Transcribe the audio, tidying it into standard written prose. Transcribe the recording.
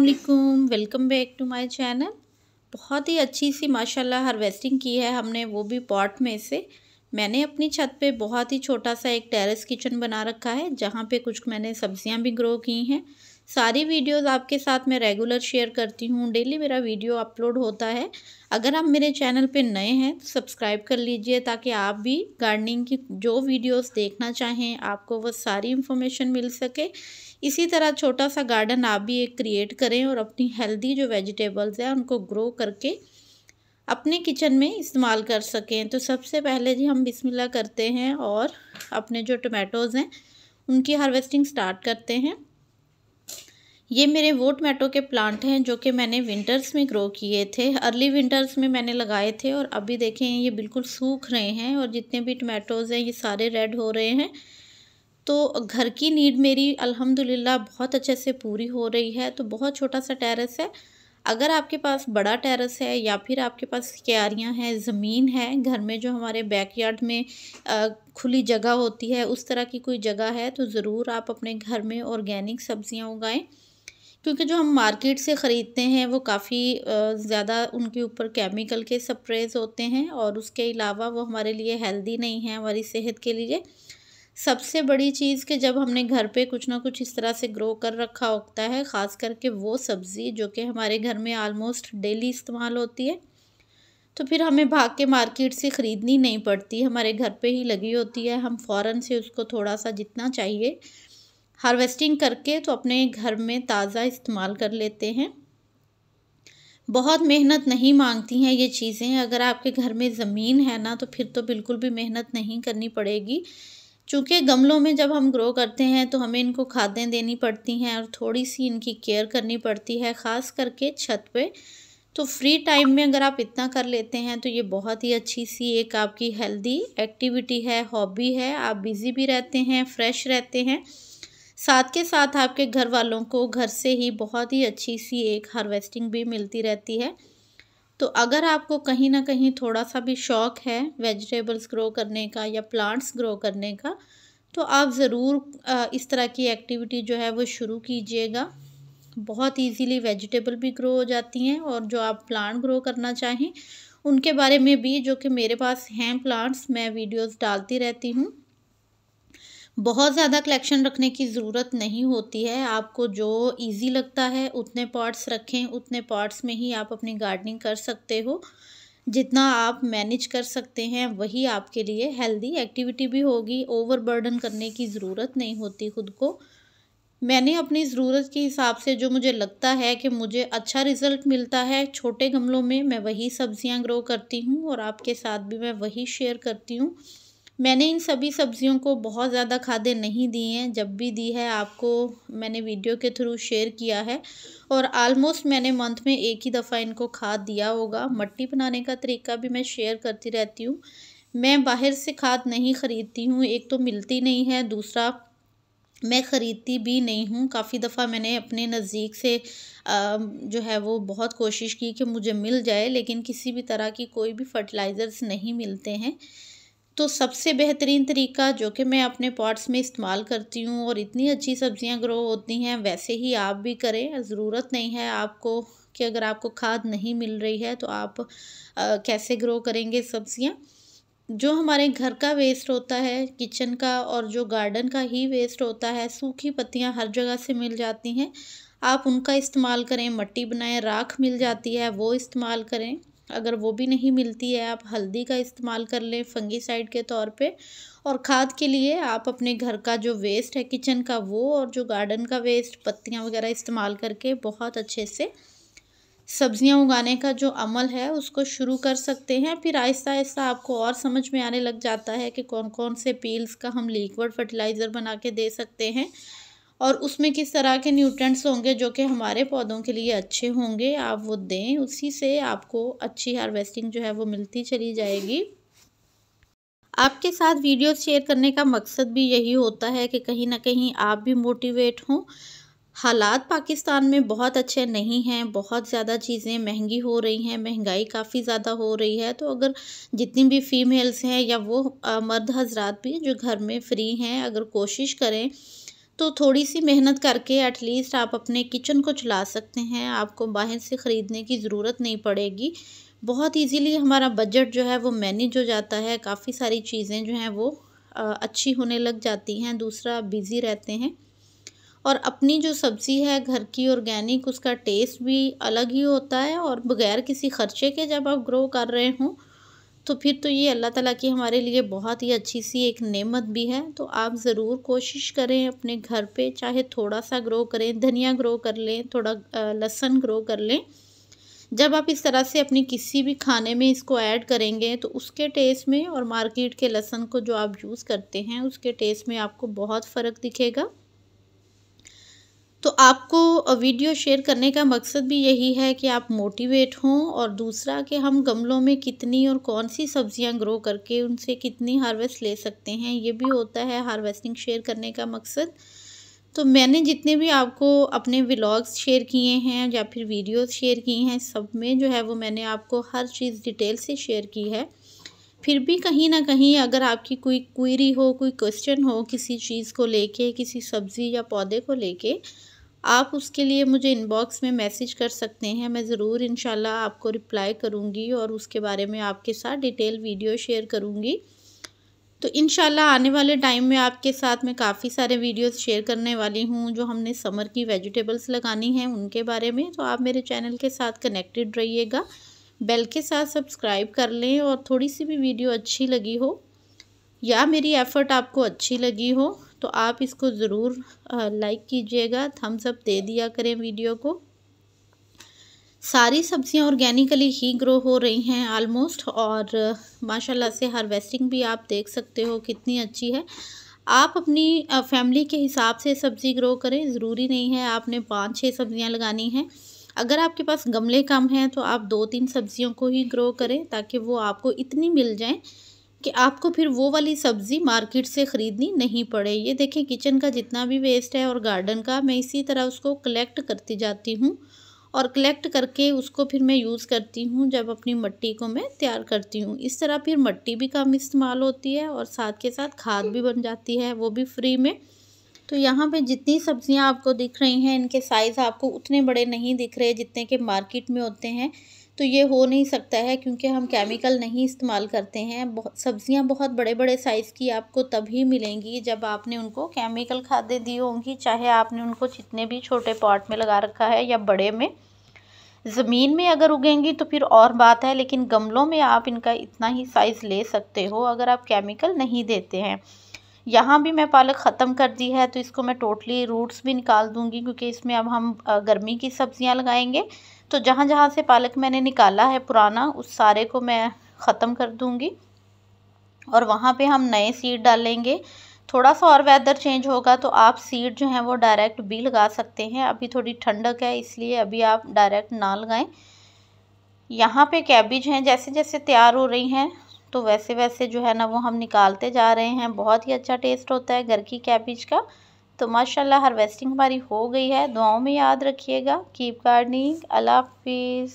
अस्सलामुअलैकुम, welcome back to my channel. बहुत ही अच्छी सी माशाल्लाह हार्वेस्टिंग की है हमने, वो भी पॉट में से। मैंने अपनी छत पे बहुत ही छोटा सा एक टेरेस किचन बना रखा है, जहाँ पे कुछ मैंने सब्जियां भी ग्रो की हैं। सारी वीडियोस आपके साथ मैं रेगुलर शेयर करती हूँ, डेली मेरा वीडियो अपलोड होता है। अगर आप मेरे चैनल पे नए हैं तो सब्सक्राइब कर लीजिए, ताकि आप भी गार्डनिंग की जो वीडियोस देखना चाहें आपको वो सारी इन्फॉर्मेशन मिल सके। इसी तरह छोटा सा गार्डन आप भी एक क्रिएट करें और अपनी हेल्दी जो वेजिटेबल्स हैं उनको ग्रो करके अपने किचन में इस्तेमाल कर सकें। तो सबसे पहले जी हम बिस्मिल्लाह करते हैं और अपने जो टमाटोज़ हैं उनकी हार्वेस्टिंग स्टार्ट करते हैं। ये मेरे वो टमाटो के प्लांट हैं जो कि मैंने विंटर्स में ग्रो किए थे, अर्ली विंटर्स में मैंने लगाए थे, और अभी देखें ये बिल्कुल सूख रहे हैं और जितने भी टमाटोज़ हैं ये सारे रेड हो रहे हैं। तो घर की नीड मेरी अल्हम्दुलिल्लाह बहुत अच्छे से पूरी हो रही है। तो बहुत छोटा सा टेरेस है। अगर आपके पास बड़ा टेरेस है या फिर आपके पास क्यारियाँ हैं, ज़मीन है घर में, जो हमारे बैकयार्ड में खुली जगह होती है, उस तरह की कोई जगह है, तो ज़रूर आप अपने घर में ऑर्गेनिक सब्जियां उगाएं। क्योंकि जो हम मार्केट से ख़रीदते हैं वो काफ़ी ज़्यादा उनके ऊपर केमिकल के स्प्रेज होते हैं, और उसके अलावा वो हमारे लिए हेल्दी नहीं है, हमारी सेहत के लिए। सबसे बड़ी चीज़ कि जब हमने घर पे कुछ ना कुछ इस तरह से ग्रो कर रखा होता है, ख़ास करके वो सब्ज़ी जो कि हमारे घर में आलमोस्ट डेली इस्तेमाल होती है, तो फिर हमें भाग के मार्केट से ख़रीदनी नहीं पड़ती, हमारे घर पे ही लगी होती है। हम फ़ौरन से उसको थोड़ा सा जितना चाहिए हार्वेस्टिंग करके तो अपने घर में ताज़ा इस्तेमाल कर लेते हैं। बहुत मेहनत नहीं मांगती हैं ये चीज़ें। अगर आपके घर में ज़मीन है ना, तो फिर तो बिल्कुल भी मेहनत नहीं करनी पड़ेगी। चूँकि गमलों में जब हम ग्रो करते हैं तो हमें इनको खादें देनी पड़ती हैं और थोड़ी सी इनकी केयर करनी पड़ती है, ख़ास करके छत पे। तो फ्री टाइम में अगर आप इतना कर लेते हैं तो ये बहुत ही अच्छी सी एक आपकी हेल्दी एक्टिविटी है, हॉबी है। आप बिज़ी भी रहते हैं, फ्रेश रहते हैं, साथ के साथ आपके घर वालों को घर से ही बहुत ही अच्छी सी एक हार्वेस्टिंग भी मिलती रहती है। तो अगर आपको कहीं ना कहीं थोड़ा सा भी शौक़ है वेजिटेबल्स ग्रो करने का या प्लांट्स ग्रो करने का, तो आप ज़रूर इस तरह की एक्टिविटी जो है वो शुरू कीजिएगा। बहुत इजीली वेजिटेबल भी ग्रो हो जाती हैं, और जो आप प्लांट ग्रो करना चाहें उनके बारे में भी, जो कि मेरे पास हैं प्लांट्स, मैं वीडियोस डालती रहती हूँ। बहुत ज़्यादा कलेक्शन रखने की ज़रूरत नहीं होती है। आपको जो इजी लगता है उतने पॉट्स रखें, उतने पॉट्स में ही आप अपनी गार्डनिंग कर सकते हो। जितना आप मैनेज कर सकते हैं वही आपके लिए हेल्दी एक्टिविटी भी होगी। ओवरबर्डन करने की ज़रूरत नहीं होती खुद को। मैंने अपनी ज़रूरत के हिसाब से जो मुझे लगता है कि मुझे अच्छा रिज़ल्ट मिलता है छोटे गमलों में, मैं वही सब्ज़ियां ग्रो करती हूँ और आपके साथ भी मैं वही शेयर करती हूँ। मैंने इन सभी सब्जियों को बहुत ज़्यादा खादें नहीं दी हैं, जब भी दी है आपको मैंने वीडियो के थ्रू शेयर किया है, और आलमोस्ट मैंने मंथ में एक ही दफ़ा इनको खाद दिया होगा। मट्टी बनाने का तरीका भी मैं शेयर करती रहती हूँ। मैं बाहर से खाद नहीं ख़रीदती हूँ, एक तो मिलती नहीं है, दूसरा मैं ख़रीदती भी नहीं हूँ। काफ़ी दफ़ा मैंने अपने नज़दीक से जो है वो बहुत कोशिश की कि मुझे मिल जाए, लेकिन किसी भी तरह की कोई भी फर्टिलाइज़र्स नहीं मिलते हैं। तो सबसे बेहतरीन तरीका जो कि मैं अपने पॉट्स में इस्तेमाल करती हूँ, और इतनी अच्छी सब्जियां ग्रो होती हैं, वैसे ही आप भी करें। ज़रूरत नहीं है आपको कि अगर आपको खाद नहीं मिल रही है तो आप कैसे ग्रो करेंगे सब्जियां। जो हमारे घर का वेस्ट होता है किचन का, और जो गार्डन का ही वेस्ट होता है, सूखी पत्तियां हर जगह से मिल जाती हैं, आप उनका इस्तेमाल करें। मट्टी बनाएं, राख मिल जाती है वो इस्तेमाल करें। अगर वो भी नहीं मिलती है, आप हल्दी का इस्तेमाल कर लें फंगीसाइड के तौर पे। और खाद के लिए आप अपने घर का जो वेस्ट है किचन का वो, और जो गार्डन का वेस्ट पत्तियां वगैरह इस्तेमाल करके बहुत अच्छे से सब्जियां उगाने का जो अमल है उसको शुरू कर सकते हैं। फिर आहिस्ता आहिस्ता आपको और समझ में आने लग जाता है कि कौन कौन से पील्स का हम लिक्विड फर्टिलाइज़र बना के दे सकते हैं, और उसमें किस तरह के न्यूट्रिएंट्स होंगे जो कि हमारे पौधों के लिए अच्छे होंगे, आप वो दें। उसी से आपको अच्छी हार्वेस्टिंग जो है वो मिलती चली जाएगी। आपके साथ वीडियो शेयर करने का मकसद भी यही होता है कि कहीं ना कहीं आप भी मोटिवेट हों। हालात पाकिस्तान में बहुत अच्छे नहीं हैं, बहुत ज़्यादा चीज़ें महंगी हो रही हैं, महंगाई काफ़ी ज़्यादा हो रही है। तो अगर जितनी भी फ़ीमेल्स हैं या वो मर्द हजरात भी जो घर में फ्री हैं, अगर कोशिश करें तो थोड़ी सी मेहनत करके एटलीस्ट आप अपने किचन को चला सकते हैं। आपको बाहर से ख़रीदने की ज़रूरत नहीं पड़ेगी। बहुत इजीली हमारा बजट जो है वो मैनेज हो जाता है। काफ़ी सारी चीज़ें जो हैं वो अच्छी होने लग जाती हैं। दूसरा, बिज़ी रहते हैं। और अपनी जो सब्ज़ी है घर की ऑर्गेनिक, उसका टेस्ट भी अलग ही होता है। और बग़ैर किसी ख़र्चे के जब आप ग्रो कर रहे हों तो फिर तो ये अल्लाह ताला की हमारे लिए बहुत ही अच्छी सी एक नेमत भी है। तो आप ज़रूर कोशिश करें अपने घर पे, चाहे थोड़ा सा ग्रो करें, धनिया ग्रो कर लें, थोड़ा लहसुन ग्रो कर लें। जब आप इस तरह से अपनी किसी भी खाने में इसको ऐड करेंगे तो उसके टेस्ट में और मार्केट के लहसुन को जो आप यूज़ करते हैं उसके टेस्ट में आपको बहुत फ़र्क दिखेगा। तो आपको वीडियो शेयर करने का मकसद भी यही है कि आप मोटिवेट हों, और दूसरा कि हम गमलों में कितनी और कौन सी सब्जियां ग्रो करके उनसे कितनी हार्वेस्ट ले सकते हैं, ये भी होता है हार्वेस्टिंग शेयर करने का मकसद। तो मैंने जितने भी आपको अपने व्लॉग्स शेयर किए हैं या फिर वीडियोस शेयर की हैं, सब में जो है वो मैंने आपको हर चीज़ डिटेल से शेयर की है। फिर भी कहीं ना कहीं अगर आपकी कोई क्वेरी हो, कोई क्वेश्चन हो किसी चीज़ को लेके, किसी सब्ज़ी या पौधे को लेके, आप उसके लिए मुझे इनबॉक्स में मैसेज कर सकते हैं। मैं ज़रूर इंशाल्लाह आपको रिप्लाई करूँगी और उसके बारे में आपके साथ डिटेल वीडियो शेयर करूँगी। तो इंशाल्लाह आने वाले टाइम में आपके साथ मैं काफ़ी सारे वीडियोस शेयर करने वाली हूँ जो हमने समर की वेजिटेबल्स लगानी हैं उनके बारे में। तो आप मेरे चैनल के साथ कनेक्टेड रहिएगा, बेल के साथ सब्सक्राइब कर लें। और थोड़ी सी भी वीडियो अच्छी लगी हो या मेरी एफ़र्ट आपको अच्छी लगी हो तो आप इसको ज़रूर लाइक कीजिएगा, थम्स अप दे दिया करें वीडियो को। सारी सब्जियां ऑर्गेनिकली ही ग्रो हो रही हैं ऑलमोस्ट, और माशाल्लाह से हार्वेस्टिंग भी आप देख सकते हो कितनी अच्छी है। आप अपनी फैमिली के हिसाब से सब्ज़ी ग्रो करें, ज़रूरी नहीं है आपने 5-6 सब्जियां लगानी हैं। अगर आपके पास गमले कम हैं तो आप 2-3 सब्जियों को ही ग्रो करें, ताकि वो आपको इतनी मिल जाएं कि आपको फिर वो वाली सब्ज़ी मार्केट से ख़रीदनी नहीं पड़े। ये देखिए, किचन का जितना भी वेस्ट है और गार्डन का, मैं इसी तरह उसको कलेक्ट करती जाती हूँ और कलेक्ट करके उसको फिर मैं यूज़ करती हूँ जब अपनी मिट्टी को मैं तैयार करती हूँ। इस तरह फिर मिट्टी भी कम इस्तेमाल होती है और साथ के साथ खाद भी बन जाती है, वो भी फ्री में। तो यहाँ पे जितनी सब्जियाँ आपको दिख रही हैं, इनके साइज़ आपको उतने बड़े नहीं दिख रहे जितने के मार्केट में होते हैं। तो ये हो नहीं सकता है क्योंकि हम केमिकल नहीं इस्तेमाल करते हैं। सब्जियाँ बहुत बड़े बड़े साइज़ की आपको तभी मिलेंगी जब आपने उनको केमिकल खादें दी होंगी, चाहे आपने उनको जितने भी छोटे पॉट में लगा रखा है या बड़े में। ज़मीन में अगर उगेंगी तो फिर और बात है, लेकिन गमलों में आप इनका इतना ही साइज़ ले सकते हो अगर आप केमिकल नहीं देते हैं। यहाँ भी मैं पालक ख़त्म कर दी है, तो इसको मैं टोटली रूट्स भी निकाल दूँगी क्योंकि इसमें अब हम गर्मी की सब्ज़ियाँ लगाएंगे। तो जहाँ जहाँ से पालक मैंने निकाला है पुराना, उस सारे को मैं ख़त्म कर दूँगी और वहाँ पे हम नए सीड डालेंगे। थोड़ा सा और वेदर चेंज होगा तो आप सीड जो हैं वो डायरेक्ट भी लगा सकते हैं। अभी थोड़ी ठंडक है इसलिए अभी आप डायरेक्ट ना लगाएं। यहाँ पे कैबिज हैं, जैसे जैसे तैयार हो रही हैं तो वैसे वैसे जो है ना वो हम निकालते जा रहे हैं। बहुत ही अच्छा टेस्ट होता है घर की कैबिज का। तो माशाल्लाह हार्वेस्टिंग हमारी हो गई है। दुआओं में याद रखिएगा। Keep gardening. अल्लाह हाफिज़।